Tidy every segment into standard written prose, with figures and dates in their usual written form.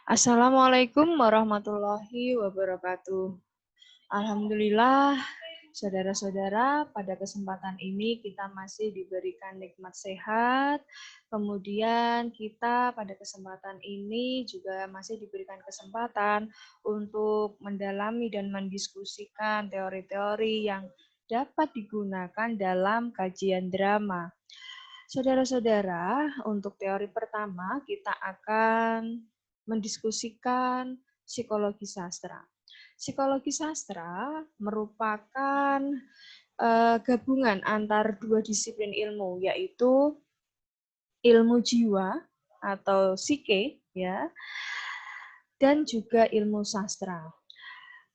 Assalamualaikum warahmatullahi wabarakatuh. Alhamdulillah, saudara-saudara, pada kesempatan ini kita masih diberikan nikmat sehat. Kemudian kita pada kesempatan ini juga masih diberikan kesempatan untuk mendalami dan mendiskusikan teori-teori yang dapat digunakan dalam kajian drama. Saudara-saudara, untuk teori pertama kita akan mendiskusikan psikologi sastra. Psikologi sastra merupakan gabungan antar dua disiplin ilmu, yaitu ilmu jiwa atau psike, ya, dan juga ilmu sastra.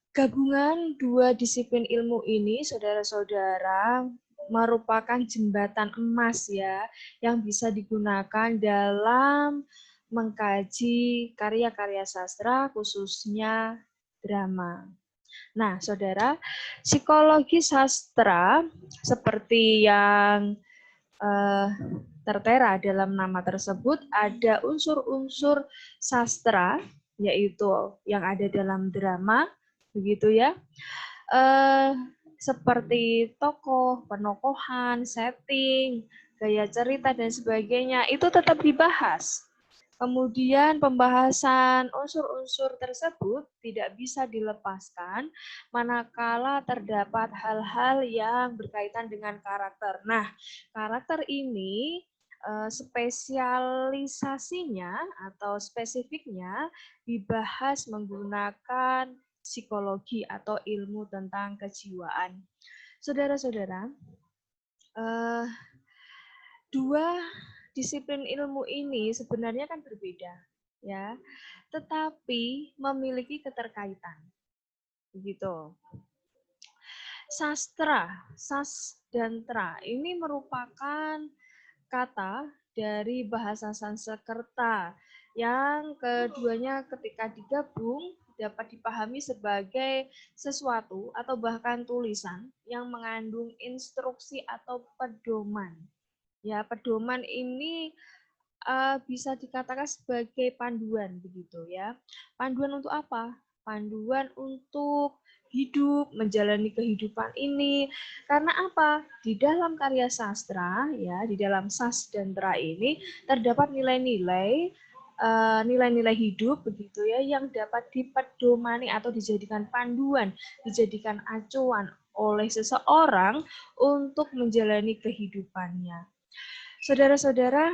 Gabungan dua disiplin ilmu ini, saudara-saudara, merupakan jembatan emas ya, yang bisa digunakan dalam mengkaji karya-karya sastra, khususnya drama. Nah, saudara, psikologi sastra seperti yang tertera dalam nama tersebut, ada unsur-unsur sastra, yaitu yang ada dalam drama, begitu ya, seperti tokoh, penokohan, setting, gaya cerita dan sebagainya, itu tetap dibahas. Kemudian pembahasan unsur-unsur tersebut tidak bisa dilepaskan manakala terdapat hal-hal yang berkaitan dengan karakter. Nah, karakter ini spesialisasinya atau spesifiknya dibahas menggunakan psikologi atau ilmu tentang kejiwaan. Saudara-saudara, dua disiplin ilmu ini sebenarnya kan berbeda, ya, tetapi memiliki keterkaitan. Begitu. Sastra, sas dan tra ini merupakan kata dari bahasa Sanskerta yang keduanya ketika digabung dapat dipahami sebagai sesuatu atau bahkan tulisan yang mengandung instruksi atau pedoman. Ya, pedoman ini bisa dikatakan sebagai panduan begitu ya. Panduan untuk apa? Panduan untuk hidup, menjalani kehidupan ini. Karena apa? Di dalam karya sastra, ya, di dalam sas dan tra ini terdapat nilai-nilai nilai-nilai hidup begitu ya yang dapat dipedomani atau dijadikan panduan, dijadikan acuan oleh seseorang untuk menjalani kehidupannya. Saudara-saudara,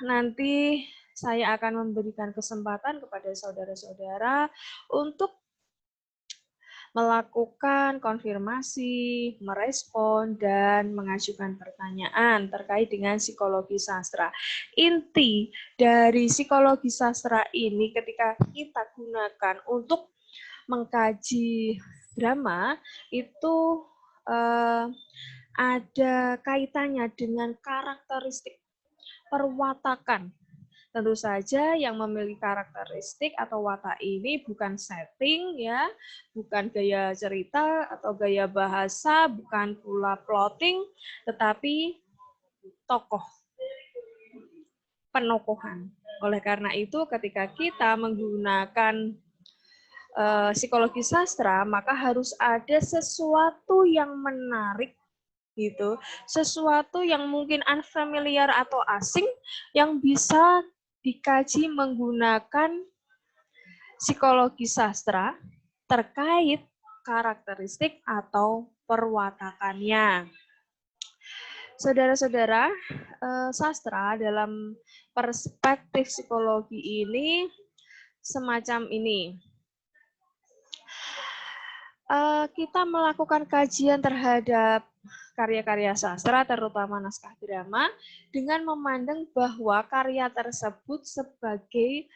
nanti saya akan memberikan kesempatan kepada saudara-saudara untuk melakukan konfirmasi, merespon, dan mengajukan pertanyaan terkait dengan psikologi sastra. Inti dari psikologi sastra ini ketika kita gunakan untuk mengkaji drama itu ada kaitannya dengan karakteristik perwatakan. Tentu saja yang memiliki karakteristik atau watak ini bukan setting ya, bukan gaya cerita atau gaya bahasa, bukan pula plotting, tetapi tokoh, penokohan. Oleh karena itu ketika kita menggunakan psikologi sastra, maka harus ada sesuatu yang menarik gitu, sesuatu yang mungkin unfamiliar atau asing yang bisa dikaji menggunakan psikologi sastra terkait karakteristik atau perwatakannya. Saudara-saudara, sastra dalam perspektif psikologi ini semacam ini. Kita melakukan kajian terhadap karya-karya sastra, terutama naskah drama, dengan memandang bahwa karya tersebut sebagai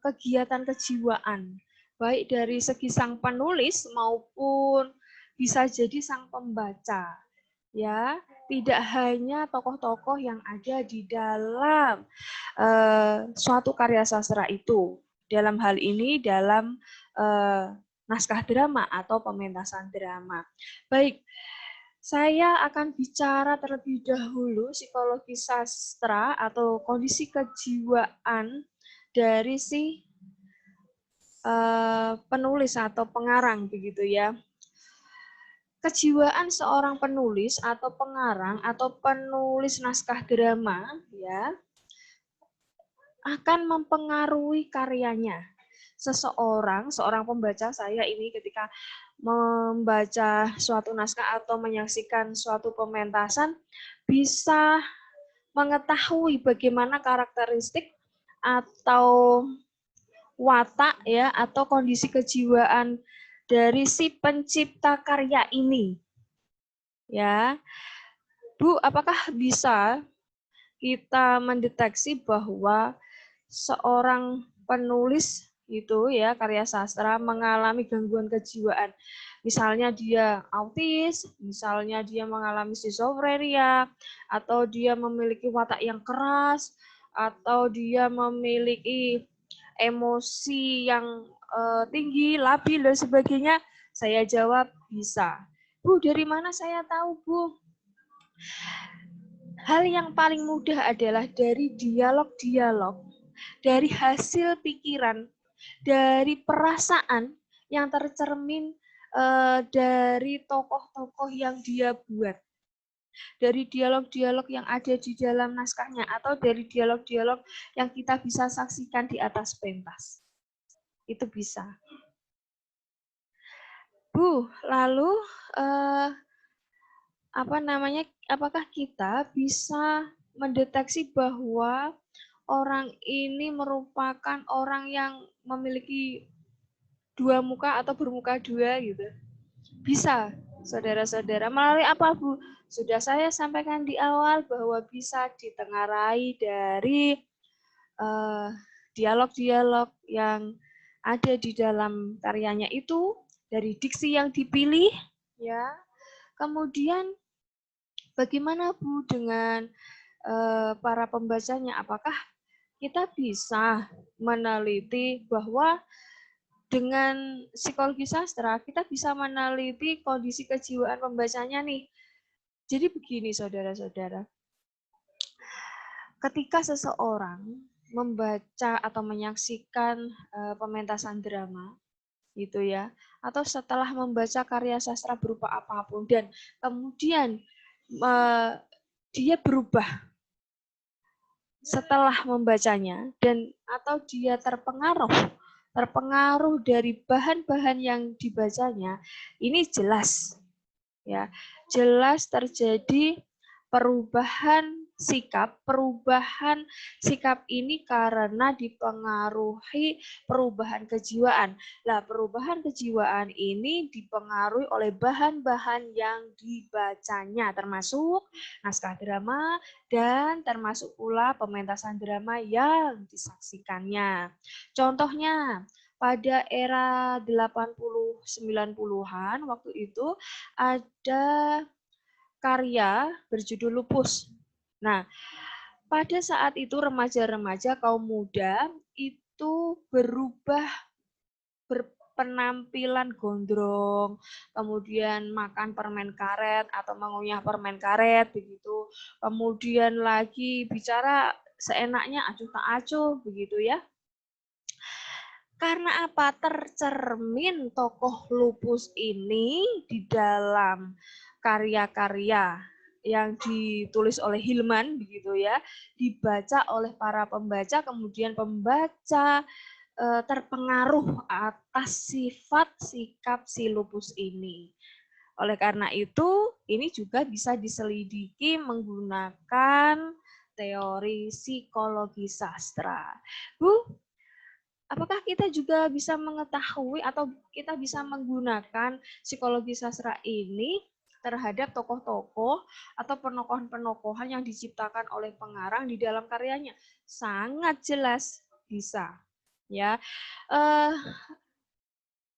kegiatan kejiwaan, baik dari segi sang penulis maupun bisa jadi sang pembaca. Ya, tidak hanya tokoh-tokoh yang ada di dalam suatu karya sastra itu. Dalam hal ini dalam naskah drama atau pementasan drama. Baik, saya akan bicara terlebih dahulu psikologi sastra atau kondisi kejiwaan dari si penulis atau pengarang begitu ya. Kejiwaan seorang penulis atau pengarang atau penulis naskah drama ya akan mempengaruhi karyanya. Seorang pembaca, saya ini ketika membaca suatu naskah atau menyaksikan suatu pementasan bisa mengetahui bagaimana karakteristik atau watak ya atau kondisi kejiwaan dari si pencipta karya ini. Ya. Bu, apakah bisa kita mendeteksi bahwa seorang penulis itu ya karya sastra mengalami gangguan kejiwaan? Misalnya dia autis, misalnya dia mengalami skizofrenia, atau dia memiliki watak yang keras, atau dia memiliki emosi yang tinggi, labil dan sebagainya. Saya jawab bisa. Bu, dari mana saya tahu, Bu? Hal yang paling mudah adalah dari dialog-dialog, dari hasil pikiran, dari perasaan yang tercermin dari tokoh-tokoh yang dia buat. Dari dialog-dialog yang ada di dalam naskahnya atau dari dialog-dialog yang kita bisa saksikan di atas pentas. Itu bisa. Bu, lalu apakah kita bisa mendeteksi bahwa orang ini merupakan orang yang memiliki dua muka atau bermuka dua gitu? Bisa, saudara-saudara. Melalui apa, Bu? Sudah saya sampaikan di awal bahwa bisa ditengarai dari dialog-dialog yang ada di dalam karyanya itu, dari diksi yang dipilih, ya. Kemudian bagaimana, Bu, dengan para pembacanya? Apakah kita bisa meneliti bahwa dengan psikologi sastra, kita bisa meneliti kondisi kejiwaan pembacanya nih. Jadi begini, saudara-saudara. Ketika seseorang membaca atau menyaksikan pementasan drama, gitu ya, atau setelah membaca karya sastra berupa apapun, dan kemudian dia berubah setelah membacanya dan atau dia terpengaruh dari bahan-bahan yang dibacanya, ini jelas ya, jelas terjadi perubahan sikap ini karena dipengaruhi perubahan kejiwaan. Nah, perubahan kejiwaan ini dipengaruhi oleh bahan-bahan yang dibacanya, termasuk naskah drama dan termasuk pula pementasan drama yang disaksikannya. Contohnya, pada era 80-90-an waktu itu ada karya berjudul Lupus. Nah, pada saat itu remaja-remaja kaum muda itu berubah berpenampilan gondrong, kemudian makan permen karet atau mengunyah permen karet begitu. Kemudian lagi bicara seenaknya acuh tak acuh begitu ya. Karena apa? Tercermin tokoh Lupus ini di dalam karya-karya yang ditulis oleh Hilman begitu ya, dibaca oleh para pembaca, kemudian pembaca terpengaruh atas sifat sikap si Lupus ini. Oleh karena itu, ini juga bisa diselidiki menggunakan teori psikologi sastra. Bu, apakah kita juga bisa mengetahui atau kita bisa menggunakan psikologi sastra ini terhadap tokoh-tokoh atau penokohan-penokohan yang diciptakan oleh pengarang di dalam karyanya? Sangat jelas bisa. Ya,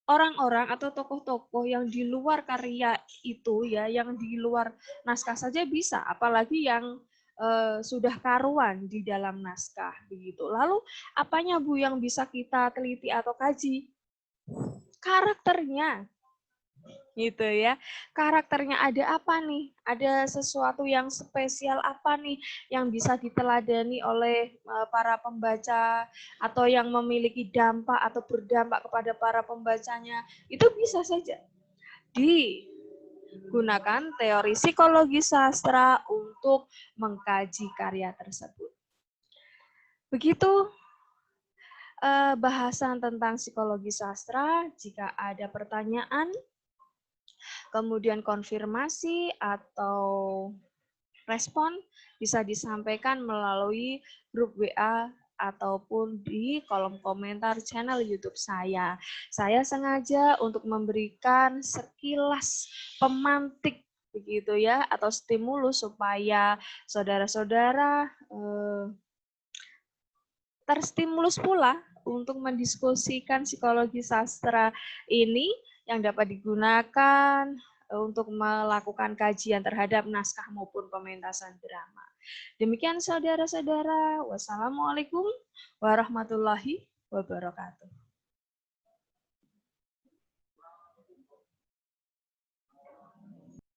orang-orang atau tokoh-tokoh yang di luar karya itu ya, yang di luar naskah saja bisa, apalagi yang sudah karuan di dalam naskah begitu. Lalu apanya Bu yang bisa kita teliti atau kaji? Karakternya. gitu ya. Karakternya ada apa nih? Ada sesuatu yang spesial apa nih yang bisa diteladani oleh para pembaca atau yang memiliki dampak atau berdampak kepada para pembacanya? Itu bisa saja digunakan teori psikologi sastra untuk mengkaji karya tersebut. Begitu bahasan tentang psikologi sastra. Jika ada pertanyaan, kemudian konfirmasi atau respon, bisa disampaikan melalui grup WA ataupun di kolom komentar channel YouTube saya. Saya sengaja untuk memberikan sekilas pemantik begitu ya, atau stimulus supaya saudara-saudara terstimulus pula untuk mendiskusikan psikologi sastra ini yang dapat digunakan untuk melakukan kajian terhadap naskah maupun pementasan drama. Demikian saudara-saudara, wassalamualaikum warahmatullahi wabarakatuh.